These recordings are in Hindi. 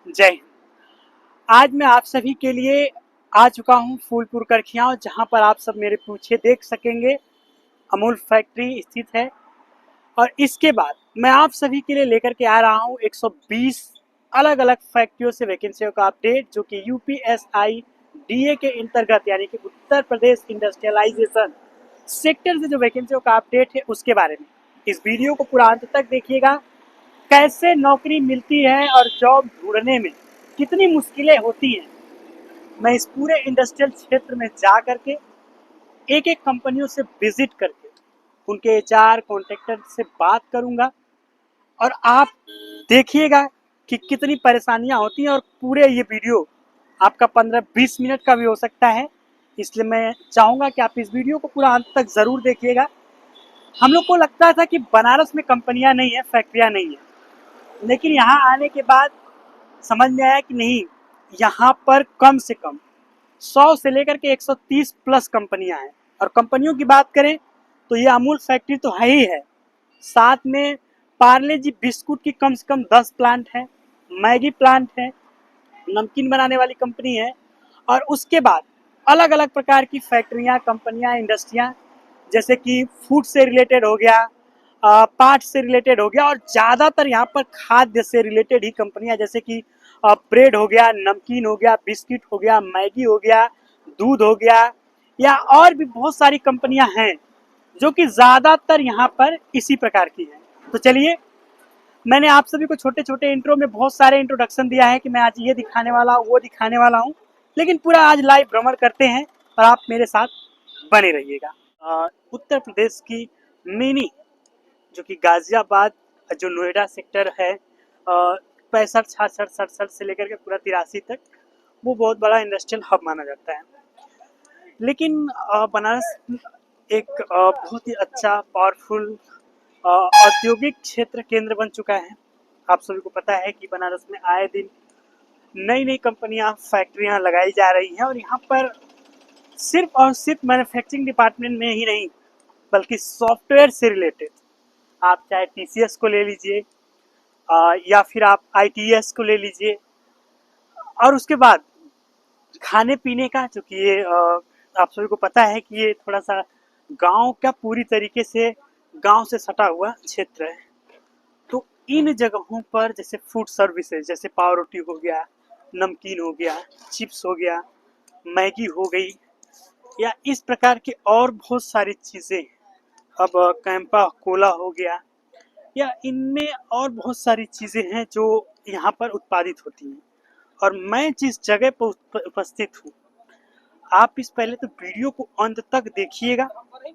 जय हिंद। आज मैं आप सभी के लिए आ चुका हूं फूलपुर करखियाव, जहां पर आप सब मेरे पीछे देख सकेंगे अमूल फैक्ट्री स्थित है। और इसके बाद मैं आप सभी के लिए लेकर के आ रहा हूं 120 अलग अलग फैक्ट्रियों से वैकेंसियों का अपडेट, जो कि यूपीएसआई डीए के अंतर्गत यानी कि उत्तर प्रदेश इंडस्ट्रियलाइजेशन सेक्टर से जो वैकेंसियों का अपडेट है उसके बारे में। इस वीडियो को पूरा अंत तक देखिएगा। कैसे नौकरी मिलती है और जॉब ढूंढने में कितनी मुश्किलें होती हैं, मैं इस पूरे इंडस्ट्रियल क्षेत्र में जा करके एक एक कंपनियों से विजिट करके उनके एचआर कॉन्ट्रैक्टर से बात करूंगा। और आप देखिएगा कि कितनी परेशानियां होती हैं। और पूरे ये वीडियो आपका 15-20 मिनट का भी हो सकता है, इसलिए मैं चाहूंगा कि आप इस वीडियो को पूरा अंत तक जरूर देखिएगा। हम लोग को लगता था कि बनारस में कंपनियां नहीं है, फैक्ट्रियां नहीं है, लेकिन यहाँ आने के बाद समझ में आया कि नहीं, यहाँ पर कम से कम 100 से लेकर के 130 प्लस कंपनियां हैं। और कंपनियों की बात करें तो ये अमूल फैक्ट्री तो है ही है, साथ में पार्ले जी बिस्कुट की कम से कम 10 प्लांट है, मैगी प्लांट है, नमकीन बनाने वाली कंपनी है। और उसके बाद अलग अलग प्रकार की फैक्ट्रियां, कंपनियां, इंडस्ट्रियां, जैसे कि फूड से रिलेटेड हो गया, पार्ट से रिलेटेड हो गया, और ज़्यादातर यहाँ पर खाद्य से रिलेटेड ही कंपनियां, जैसे कि ब्रेड हो गया, नमकीन हो गया, बिस्किट हो गया, मैगी हो गया, दूध हो गया, या और भी बहुत सारी कंपनियां हैं जो कि ज़्यादातर यहाँ पर इसी प्रकार की हैं। तो चलिए, मैंने आप सभी को छोटे छोटे इंट्रो में बहुत सारे इंट्रोडक्शन दिया है कि मैं आज ये दिखाने वाला हूँ, वो दिखाने वाला हूँ, लेकिन पूरा आज लाइव भ्रमण करते हैं और आप मेरे साथ बने रहिएगा। उत्तर प्रदेश की मिनी, जो कि गाजियाबाद, जो नोएडा सेक्टर है, 65, 66, 67 से लेकर के पूरा 83 तक, वो बहुत बड़ा इंडस्ट्रियल हब माना जाता है। लेकिन बनारस एक बहुत ही अच्छा पावरफुल औद्योगिक क्षेत्र केंद्र बन चुका है। आप सभी को पता है कि बनारस में आए दिन नई नई कंपनियां, फैक्ट्रियां लगाई जा रही हैं। और यहाँ पर सिर्फ और सिर्फ मैन्युफैक्चरिंग डिपार्टमेंट में ही नहीं, बल्कि सॉफ्टवेयर से रिलेटेड, आप चाहे टीसीएस को ले लीजिए या फिर आप आईटीएस को ले लीजिए। और उसके बाद खाने पीने का, जो कि ये आप सभी को पता है कि ये थोड़ा सा गांव का पूरी तरीके से गांव से सटा हुआ क्षेत्र है। तो इन जगहों पर जैसे फूड सर्विसेज, जैसे पाव रोटी हो गया, नमकीन हो गया, चिप्स हो गया, मैगी हो गई, या इस प्रकार की और बहुत सारी चीज़ें, अब कैंपा कोला हो गया, या इनमें और बहुत सारी चीज़ें हैं जो यहाँ पर उत्पादित होती हैं। और मैं जिस जगह पर उपस्थित हूँ, आप इस पहले तो वीडियो को अंत तक देखिएगा।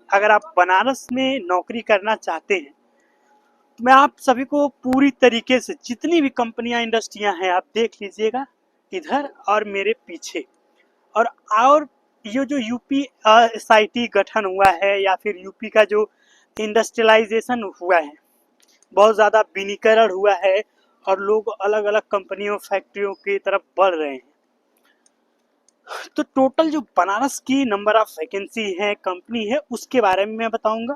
अगर आप बनारस में नौकरी करना चाहते हैं तो मैं आप सभी को पूरी तरीके से जितनी भी कंपनियां, इंडस्ट्रियां हैं, आप देख लीजिएगा इधर और मेरे पीछे। और ये जो यूपी एसआईटी गठन हुआ है, या फिर यूपी का जो इंडस्ट्रियलाइजेशन हुआ है, बहुत ज़्यादा विनिकरण हुआ है और लोग अलग अलग कंपनियों, फैक्ट्रियों की तरफ बढ़ रहे हैं। तो टोटल जो बनारस की नंबर ऑफ वैकेंसी है, कंपनी है, उसके बारे में मैं बताऊंगा।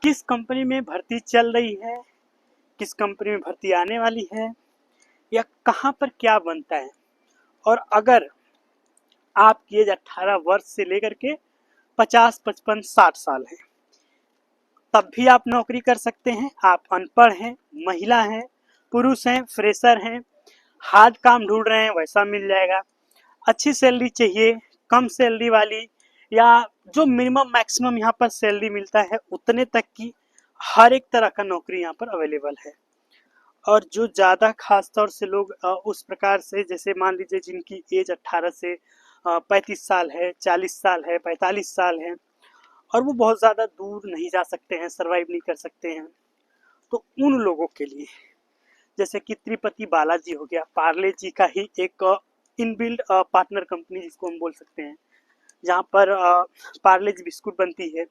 किस कंपनी में भर्ती चल रही है, किस कंपनी में भर्ती आने वाली है, या कहाँ पर क्या बनता है। और अगर आपकी एज 18 वर्ष से लेकर के 50, 55, 60 साल है, तब भी आप नौकरी कर सकते हैं। आप अनपढ़ हैं, महिला हैं, पुरुष हैं, फ्रेशर हैं, हार्ड काम ढूंढ रहे हैं, वैसा मिल जाएगा। अच्छी सैलरी चाहिए, कम सैलरी वाली, या जो मिनिमम मैक्सिमम यहाँ पर सैलरी मिलता है उतने तक की, हर एक तरह का नौकरी यहाँ पर अवेलेबल है। और जो ज़्यादा खास तौर से लोग उस प्रकार से, जैसे मान लीजिए जिनकी एज 18 से 35 साल है, 40 साल है, 45 साल है, और वो बहुत ज़्यादा दूर नहीं जा सकते हैं, सर्वाइव नहीं कर सकते हैं, तो उन लोगों के लिए, जैसे कि तिरुपति बालाजी हो गया, पार्ले जी का ही एक इनबिल्ड पार्टनर कंपनी जिसको हम बोल सकते हैं, जहाँ पर पार्ले जी बिस्कुट बनती है,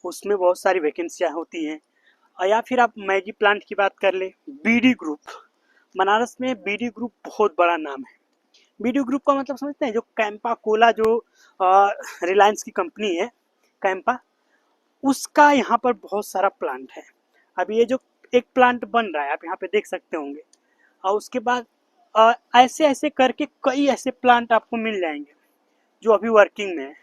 उसमें बहुत सारी वैकेंसियाँ होती हैं। या फिर आप मैगी प्लांट की बात कर ले, बीडी ग्रुप, बनारस में बीडी ग्रुप बहुत बड़ा नाम है। बीडी ग्रुप का मतलब समझते हैं, जो कैंपा कोला, जो रिलायंस की कंपनी है कैंपा, उसका यहाँ पर बहुत सारा प्लांट है। अब ये जो एक प्लांट बन रहा है, आप यहाँ पे देख सकते होंगे, और उसके बाद ऐसे ऐसे करके कई ऐसे प्लांट आपको मिल जाएंगे जो अभी वर्किंग में है।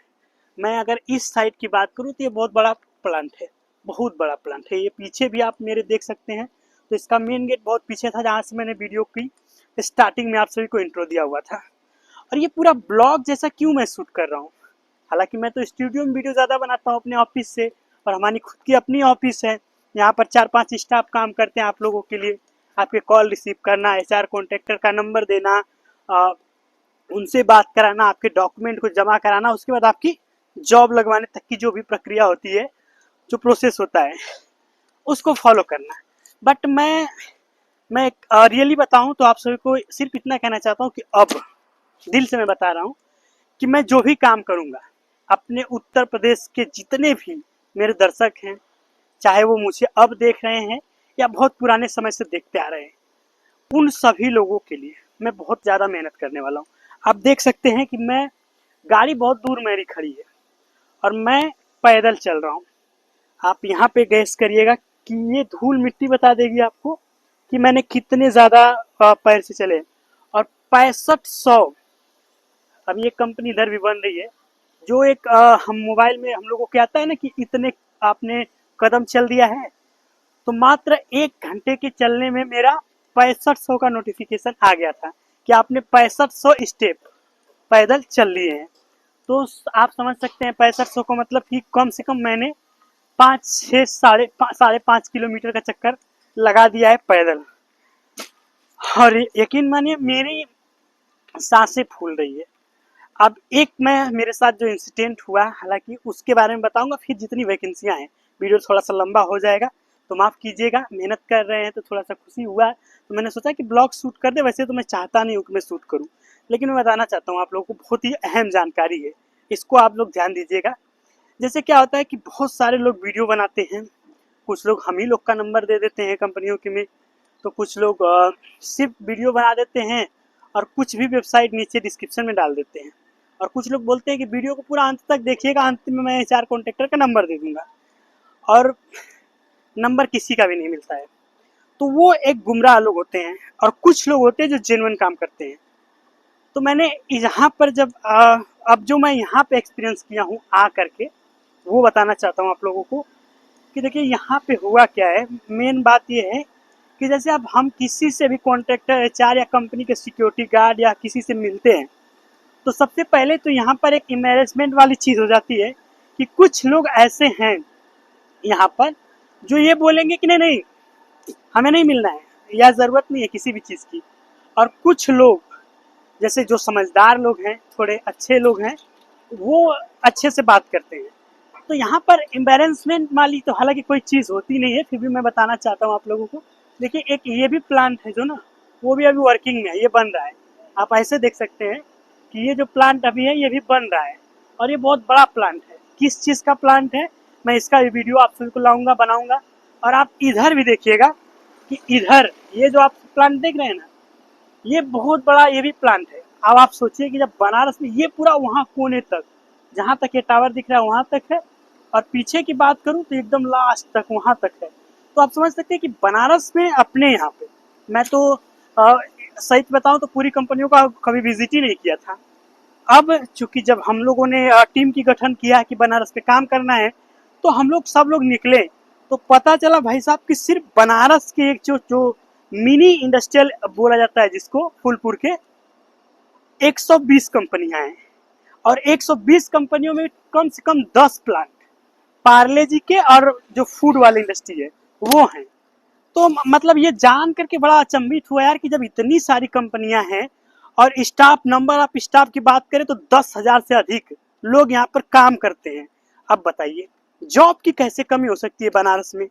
मैं अगर इस साइड की बात करूँ तो ये बहुत बड़ा प्लांट है, बहुत बड़ा प्लांट है। ये पीछे भी आप मेरे देख सकते हैं। तो इसका मेन गेट बहुत पीछे था जहाँ से मैंने वीडियो की स्टार्टिंग में आप सभी को इंट्रो दिया हुआ था। और ये पूरा ब्लॉग जैसा क्यों मैं शूट कर रहा हूँ, हालांकि मैं तो स्टूडियो में वीडियो ज़्यादा बनाता हूँ अपने ऑफिस से, और हमारी खुद की अपनी ऑफिस है। यहाँ पर 4-5 स्टाफ काम करते हैं आप लोगों के लिए। आपके कॉल रिसीव करना, एचआर कॉन्ट्रैक्टर का नंबर देना, उनसे बात कराना, आपके डॉक्यूमेंट को जमा कराना, उसके बाद आपकी जॉब लगवाने तक की जो भी प्रक्रिया होती है, जो प्रोसेस होता है, उसको फॉलो करना। बट मैं रियली बताऊं तो आप सभी को सिर्फ इतना कहना चाहता हूं कि अब दिल से मैं बता रहा हूं कि मैं जो भी काम करूंगा, अपने उत्तर प्रदेश के जितने भी मेरे दर्शक हैं, चाहे वो मुझे अब देख रहे हैं या बहुत पुराने समय से देखते आ रहे हैं, उन सभी लोगों के लिए मैं बहुत ज़्यादा मेहनत करने वाला हूँ। आप देख सकते हैं कि मैं गाड़ी बहुत दूर मेरी खड़ी है और मैं पैदल चल रहा हूँ। आप यहाँ पे गैस करिएगा कि ये धूल मिट्टी बता देगी आपको कि मैंने कितने ज़्यादा पैर से चले। और 6500, अब ये कंपनी इधर भी बन रही है, जो एक हम मोबाइल में हम लोगों को आता है ना कि इतने आपने कदम चल दिया है, तो मात्र 1 घंटे के चलने में मेरा 6500 का नोटिफिकेशन आ गया था कि आपने 6500 स्टेप पैदल चल लिए हैं। तो आप समझ सकते हैं 6500 को मतलब कि कम से कम मैंने 5-6 साढ़े 5 किलोमीटर का चक्कर लगा दिया है पैदल। और यकीन मानिए मेरी सांसें फूल रही है। अब एक मैं मेरे साथ जो इंसिडेंट हुआ, हालांकि उसके बारे में बताऊंगा, फिर जितनी वैकेंसियां हैं। वीडियो थोड़ा सा लंबा हो जाएगा तो माफ़ कीजिएगा, मेहनत कर रहे हैं तो थोड़ा सा खुशी हुआ तो मैंने सोचा कि ब्लॉग शूट कर दे। वैसे तो मैं चाहता नहीं हूँ कि मैं शूट करूँ, लेकिन मैं बताना चाहता हूँ आप लोगों को, बहुत ही अहम जानकारी है, इसको आप लोग ध्यान दीजिएगा। जैसे क्या होता है कि बहुत सारे लोग वीडियो बनाते हैं, कुछ लोग हम ही लोग का नंबर दे देते हैं कंपनियों के में, तो कुछ लोग सिर्फ वीडियो बना देते हैं और कुछ भी वेबसाइट नीचे डिस्क्रिप्शन में डाल देते हैं। और कुछ लोग बोलते हैं कि वीडियो को पूरा अंत तक देखिएगा, अंत में मैं एचआर कॉन्ट्रैक्टर का नंबर दे दूंगा, और नंबर किसी का भी नहीं मिलता है। तो वो एक गुमराह लोग होते हैं, और कुछ लोग होते हैं जो जेन्युइन काम करते हैं। तो मैंने यहाँ पर जब अब जो मैं यहाँ पे एक्सपीरियंस किया हूँ आ करके, वो बताना चाहता हूँ आप लोगों को कि देखिए यहाँ पे हुआ क्या है। मेन बात ये है कि जैसे अब हम किसी से भी कॉन्ट्रैक्टर, एचआर या कंपनी के सिक्योरिटी गार्ड या किसी से मिलते हैं, तो सबसे पहले तो यहाँ पर एक एम्बैरेसमेंट वाली चीज़ हो जाती है कि कुछ लोग ऐसे हैं यहाँ पर जो ये बोलेंगे कि नहीं नहीं हमें नहीं मिलना है या ज़रूरत नहीं है किसी भी चीज़ की। और कुछ लोग जैसे जो समझदार लोग हैं, थोड़े अच्छे लोग हैं, वो अच्छे से बात करते हैं। तो यहाँ पर एम्बैरेसमेंट वाली तो हालांकि कोई चीज़ होती नहीं है, फिर भी मैं बताना चाहता हूँ आप लोगों को। देखिए एक ये भी प्लांट है जो ना, वो भी अभी वर्किंग में है, ये बन रहा है। आप ऐसे देख सकते हैं कि ये जो प्लांट अभी है ये भी बन रहा है, और ये बहुत बड़ा प्लांट है। किस चीज़ का प्लांट है, मैं इसका भी वीडियो आप सभी को लाऊंगा, बनाऊंगा। और आप इधर भी देखिएगा कि इधर ये जो आप प्लांट देख रहे हैं ना, ये बहुत बड़ा ये भी प्लांट है। अब आप सोचिए कि जब बनारस में ये पूरा वहाँ कोने तक, जहाँ तक ये टावर दिख रहा है वहाँ तक है, और पीछे की बात करूँ तो एकदम लास्ट तक वहाँ तक है। तो आप समझ सकते हैं कि बनारस में अपने यहाँ पे, मैं तो सही बताऊँ तो पूरी कंपनियों का कभी विजिट ही नहीं किया था। अब चूंकि जब हम लोगों ने टीम की गठन किया कि बनारस पे काम करना है, तो हम लोग सब लोग निकले, तो पता चला भाई साहब कि सिर्फ बनारस के एक जो जो मिनी इंडस्ट्रियल बोला जाता है जिसको, फूलपुर के 120 कंपनियां हैं, और 120 कंपनियों में कम से कम 10 प्लांट पार्ले जी के और जो फूड वाली इंडस्ट्री है वो हैं। तो मतलब ये जान करके बड़ा अचंभित हुआ यार कि जब इतनी सारी कंपनियां हैं और स्टाफ, नंबर ऑफ स्टाफ की बात करें तो 10,000 से अधिक लोग यहाँ पर काम करते हैं। अब बताइए जॉब की कैसे कमी हो सकती है बनारस में।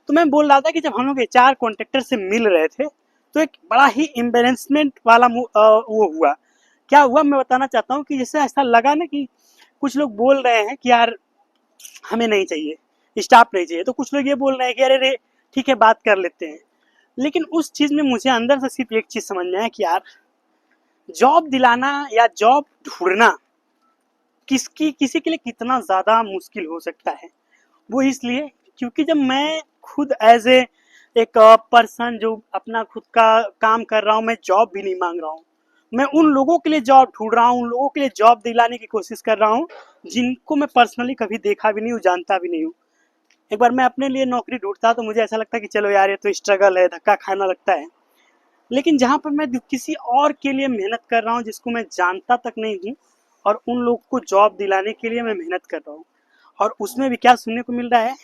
तो मैं बोल रहा था कि जब हम लोग एचआर कॉन्ट्रैक्टर से मिल रहे थे तो एक बड़ा ही एम्बेरेसमेंट वाला वो हुआ। क्या हुआ मैं बताना चाहता हूँ कि जैसे ऐसा लगा ना कि कुछ लोग बोल रहे हैं कि यार हमें नहीं चाहिए, स्टाफ नहीं चाहिए, तो कुछ लोग ये बोल रहे हैं कि अरे रे ठीक है बात कर लेते हैं। लेकिन उस चीज़ में मुझे अंदर से सिर्फ एक चीज़ समझ में आया कि यार जॉब दिलाना या जॉब ढूंढना किसी के लिए कितना ज़्यादा मुश्किल हो सकता है। वो इसलिए क्योंकि जब मैं खुद एज ए एक पर्सन जो अपना खुद का काम कर रहा हूँ, मैं जॉब भी नहीं मांग रहा हूँ। मैं उन लोगों के लिए जॉब ढूंढ रहा हूँ, उन लोगों के लिए जॉब दिलाने की कोशिश कर रहा हूँ जिनको मैं पर्सनली कभी देखा भी नहीं हूँ, जानता भी नहीं हूँ। एक बार मैं अपने लिए नौकरी ढूंढता तो मुझे ऐसा लगता कि चलो यार ये तो स्ट्रगल है, धक्का खाना लगता है। लेकिन जहाँ पर मैं किसी और के लिए मेहनत कर रहा हूँ जिसको मैं जानता तक नहीं हूँ, और उन लोग को जॉब दिलाने के लिए मैं मेहनत कर रहा हूँ, और उसमें भी क्या सुनने को मिल रहा है,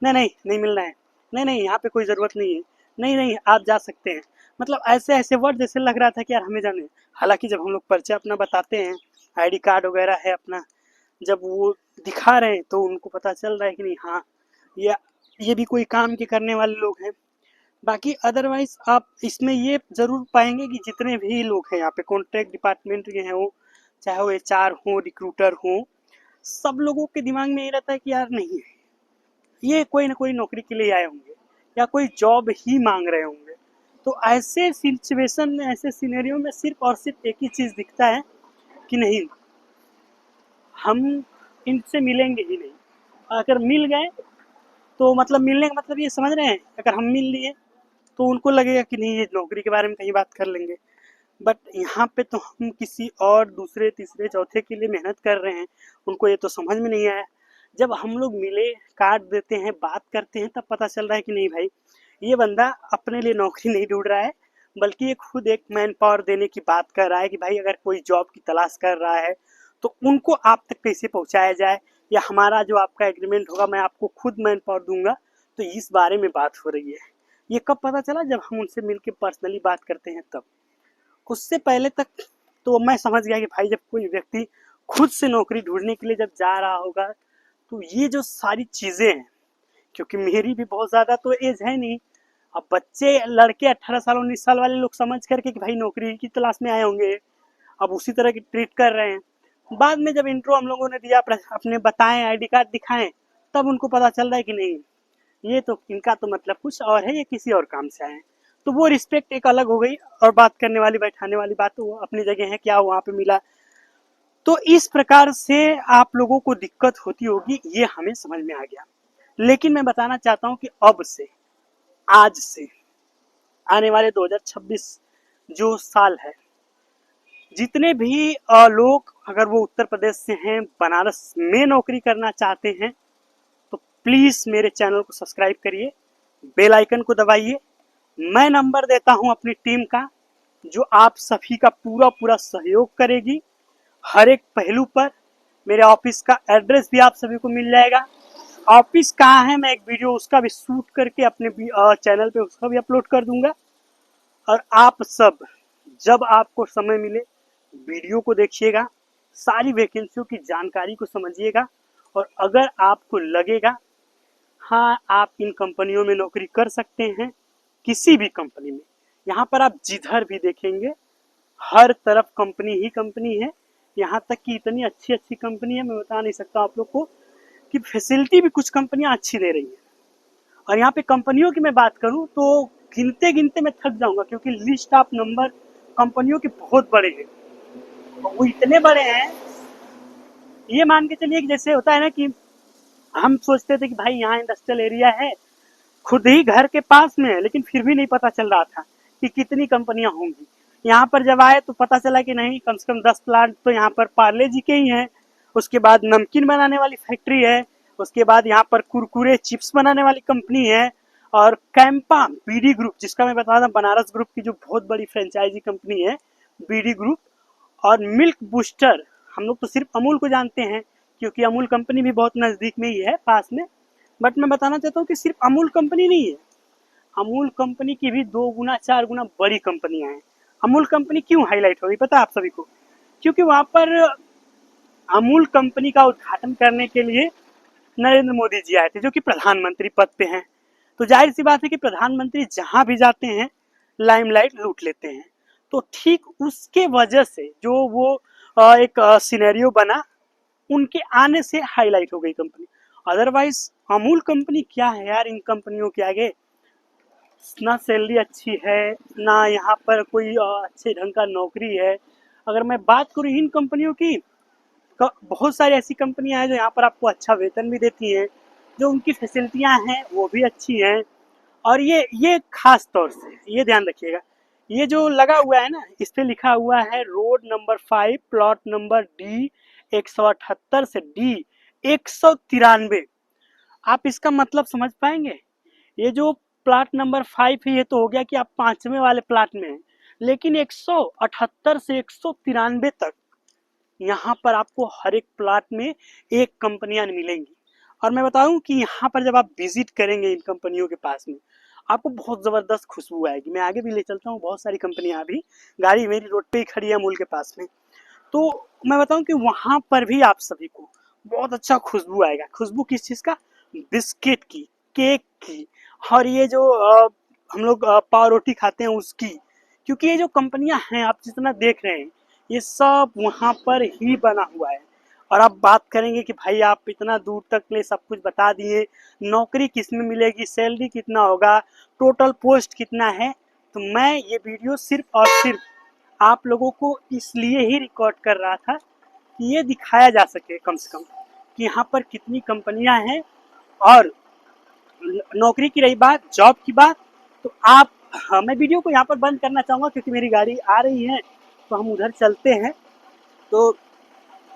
नहीं नहीं नहीं मिल रहा है, नहीं नहीं यहाँ पे कोई ज़रूरत नहीं है, नहीं नहीं आप जा सकते हैं। मतलब ऐसे ऐसे वर्ड जैसे लग रहा था कि यार हमें जाने। हालांकि जब हम लोग परिचय अपना बताते हैं, आईडी कार्ड वगैरह है अपना, जब वो दिखा रहे हैं तो उनको पता चल रहा है कि नहीं, हाँ ये ये भी कोई काम के करने वाले लोग हैं। बाकी अदरवाइज आप इसमें ये ज़रूर पाएंगे कि जितने भी लोग हैं यहाँ पे कॉन्ट्रैक्ट डिपार्टमेंट के हैं, वो चाहे वो एचआर हो, रिक्रूटर हो, सब लोगों के दिमाग में ये रहता है कि यार नहीं, ये कोई ना कोई नौकरी के लिए आए होंगे या कोई जॉब ही मांग रहे होंगे। तो ऐसे सिचुएशन में, ऐसे सिनेरियो में सिर्फ और सिर्फ एक ही चीज़ दिखता है कि नहीं, हम इनसे मिलेंगे ही नहीं। अगर मिल गए तो मतलब मिलने का मतलब ये समझ रहे हैं, अगर हम मिल लिए तो उनको लगेगा कि नहीं ये नौकरी के बारे में कहीं बात कर लेंगे। बट यहाँ पे तो हम किसी और दूसरे तीसरे चौथे के लिए मेहनत कर रहे हैं, उनको ये तो समझ में नहीं आया। जब हम लोग मिले, काट देते हैं, बात करते हैं, तब पता चल रहा है कि नहीं भाई, ये बंदा अपने लिए नौकरी नहीं ढूंढ रहा है, बल्कि ये खुद एक मैन पावर देने की बात कर रहा है कि भाई अगर कोई जॉब की तलाश कर रहा है तो उनको आप तक कैसे पहुंचाया जाए, या हमारा जो आपका एग्रीमेंट होगा मैं आपको खुद मैन पावर दूंगा। तो इस बारे में बात हो रही है। ये कब पता चला, जब हम उनसे मिलकर पर्सनली बात करते हैं तब। उससे पहले तक तो मैं समझ गया कि भाई जब कोई व्यक्ति खुद से नौकरी ढूंढने के लिए जब जा रहा होगा, तो ये जो सारी चीज़ें हैं, क्योंकि मेरी भी बहुत ज़्यादा तो एज है नहीं। अब बच्चे लड़के 18 साल 19 साल वाले लोग समझ करके कि भाई नौकरी की तलाश में आए होंगे, अब उसी तरह की ट्रीट कर रहे हैं। बाद में जब इंट्रो हम लोगों ने दिया, अपने बताएं, आईडी कार्ड दिखाएं, तब उनको पता चल रहा है कि नहीं, ये तो इनका तो मतलब कुछ और है, ये किसी और काम से आए हैं। तो वो रिस्पेक्ट एक अलग हो गई, और बात करने वाली, बैठाने वाली बात तो वो अपनी जगह है, क्या वहाँ पे मिला। तो इस प्रकार से आप लोगों को दिक्कत होती होगी, ये हमें समझ में आ गया। लेकिन मैं बताना चाहता हूँ कि अब से, आज से आने वाले 2026 जो साल है, जितने भी लोग अगर वो उत्तर प्रदेश से हैं, बनारस में नौकरी करना चाहते हैं, तो प्लीज़ मेरे चैनल को सब्सक्राइब करिए, बेल आइकन को दबाइए। मैं नंबर देता हूं अपनी टीम का, जो आप सभी का पूरा पूरा सहयोग करेगी हर एक पहलू पर। मेरे ऑफिस का एड्रेस भी आप सभी को मिल जाएगा। ऑफिस कहाँ है, मैं एक वीडियो उसका भी शूट करके अपने चैनल पे उसका भी अपलोड कर दूंगा। और आप सब जब आपको समय मिले वीडियो को देखिएगा, सारी वैकेंसियों की जानकारी को समझिएगा, और अगर आपको लगेगा हाँ आप इन कंपनियों में नौकरी कर सकते हैं, किसी भी कंपनी में, यहाँ पर आप जिधर भी देखेंगे हर तरफ कंपनी ही कंपनी है। यहाँ तक कि इतनी अच्छी अच्छी कंपनी है, मैं बता नहीं सकता आप लोग को, कि फैसिलिटी भी कुछ कंपनियां अच्छी दे रही हैं। और यहाँ पे कंपनियों की मैं बात करूँ तो गिनते गिनते मैं थक जाऊंगा, क्योंकि लिस्ट ऑफ नंबर कंपनियों के बहुत बड़े हैं। वो इतने बड़े हैं, ये मान के चलिए कि जैसे होता है ना कि हम सोचते थे कि भाई यहाँ इंडस्ट्रियल एरिया है, खुद ही घर के पास में है, लेकिन फिर भी नहीं पता चल रहा था कि कितनी कंपनियां होंगी। यहाँ पर जब आए तो पता चला कि नहीं, कम से कम 10 प्लांट तो यहाँ पर पार्ले जी के ही हैं। उसके बाद नमकीन बनाने वाली फैक्ट्री है, उसके बाद यहाँ पर कुरकुरे चिप्स बनाने वाली कंपनी है, और कैंपा बीडी ग्रुप, जिसका मैं बता रहा बनारस ग्रुप की जो बहुत बड़ी फ्रेंचाइजी कंपनी है, बीडी ग्रुप। और मिल्क बूस्टर, हम लोग तो सिर्फ अमूल को जानते हैं क्योंकि अमूल कंपनी भी बहुत नज़दीक में ही है, पास में। बट मैं बताना चाहता हूँ कि सिर्फ अमूल कंपनी नहीं है, अमूल कंपनी की भी 2 गुना 4 गुना बड़ी कंपनियां हैं। अमूल कंपनी क्यों हाईलाइट हो गई पता है आप सभी को? क्योंकि वहां पर अमूल कंपनी का उद्घाटन करने के लिए नरेंद्र मोदी जी आए थे, जो कि प्रधानमंत्री पद पे हैं। तो जाहिर सी बात है कि प्रधानमंत्री जहां भी जाते हैं लाइमलाइट लूट लेते हैं। तो ठीक उसके वजह से जो वो एक सिनेरियो बना, उनके आने से हाईलाइट हो गई कंपनी। अदरवाइज अमूल कंपनी क्या है यार, इन कंपनियों के आगे ना सैलरी अच्छी है, ना यहाँ पर कोई अच्छे ढंग का नौकरी है। अगर मैं बात करूँ इन कंपनियों की, बहुत सारी ऐसी कंपनियां हैं जो यहाँ पर आपको अच्छा वेतन भी देती हैं, जो उनकी फैसिलिटियां हैं वो भी अच्छी हैं, और ये खास तौर से ये ध्यान रखिएगा, ये जो लगा हुआ है ना, इस पे लिखा हुआ है road number 5 plot number D 178 से D 193। आप इसका मतलब समझ पाएंगे? ये जो प्लाट नंबर 5 है ये तो हो गया कि आप 5वें वाले प्लाट में हैं, लेकिन 178 से 193 तक यहाँ पर आपको हर एक प्लाट में एक कंपनियां मिलेंगी। और मैं बताऊं कि यहाँ पर जब आप विजिट करेंगे इन कंपनियों के पास में, आपको बहुत ज़बरदस्त खुशबू आएगी। मैं आगे भी ले चलता हूँ, बहुत सारी कंपनियां अभी, गाड़ी मेरी रोड पे ही खड़ी है अमूल के पास में। तो मैं बताऊं कि वहाँ पर भी आप सभी को बहुत अच्छा खुशबू आएगा। खुशबू किस चीज़ का? बिस्किट की, केक की, और ये जो हम लोग पाव रोटी खाते हैं उसकी। क्योंकि ये जो कंपनियां हैं आप जितना देख रहे हैं, ये सब वहाँ पर ही बना हुआ है। और आप बात करेंगे कि भाई आप इतना दूर तक ले सब कुछ बता दिए, नौकरी किस में मिलेगी, सैलरी कितना होगा, टोटल पोस्ट कितना है, तो मैं ये वीडियो सिर्फ और सिर्फ आप लोगों को इसलिए ही रिकॉर्ड कर रहा था कि ये दिखाया जा सके कम से कम कि यहाँ पर कितनी कंपनियां हैं। और नौकरी की रही बात, जॉब की बात, तो आप, हाँ, मैं वीडियो को यहाँ पर बंद करना चाहूँगा क्योंकि मेरी गाड़ी आ रही है, तो हम उधर चलते हैं। तो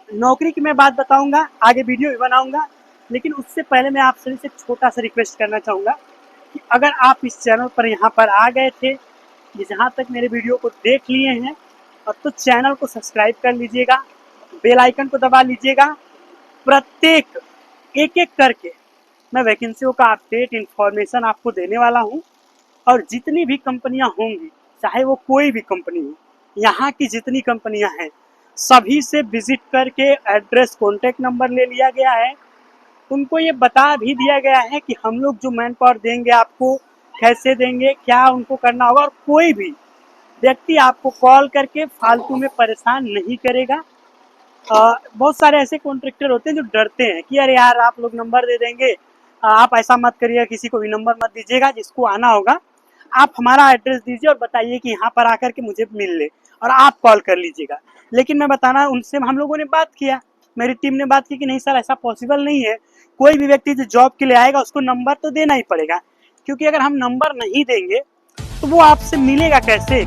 नौकरी की मैं बात बताऊंगा, आगे वीडियो भी बनाऊंगा, लेकिन उससे पहले मैं आप सभी से छोटा सा रिक्वेस्ट करना चाहूँगा कि अगर आप इस चैनल पर यहाँ पर आ गए थे, जहाँ तक मेरे वीडियो को देख लिए हैं, और तो चैनल को सब्सक्राइब कर लीजिएगा, बेल आइकन को दबा लीजिएगा। प्रत्येक एक एक करके मैं वैकेंसियों का अपडेट इन्फॉर्मेशन आपको देने वाला हूँ। और जितनी भी कंपनियां होंगी, चाहे वो कोई भी कंपनी हो, यहाँ की जितनी कंपनियां हैं सभी से विजिट करके एड्रेस, कॉन्टैक्ट नंबर ले लिया गया है। उनको ये बता भी दिया गया है कि हम लोग जो मैन पावर देंगे आपको, कैसे देंगे, क्या उनको करना होगा, और कोई भी व्यक्ति आपको कॉल करके फालतू में परेशान नहीं करेगा। बहुत सारे ऐसे कॉन्ट्रैक्टर होते हैं जो डरते हैं कि अरे यार आप लोग नंबर दे देंगे, आप ऐसा मत करिएगा, किसी को भी नंबर मत दीजिएगा, जिसको आना होगा आप हमारा एड्रेस दीजिए और बताइए कि यहाँ पर आकर के मुझे मिल ले, और आप कॉल कर लीजिएगा। लेकिन मैं बताना, उनसे हम लोगों ने बात किया, मेरी टीम ने बात की कि नहीं सर ऐसा पॉसिबल नहीं है, कोई भी व्यक्ति जो जॉब के लिए आएगा उसको नंबर तो देना ही पड़ेगा, क्योंकि अगर हम नंबर नहीं देंगे तो वो आपसे मिलेगा कैसे।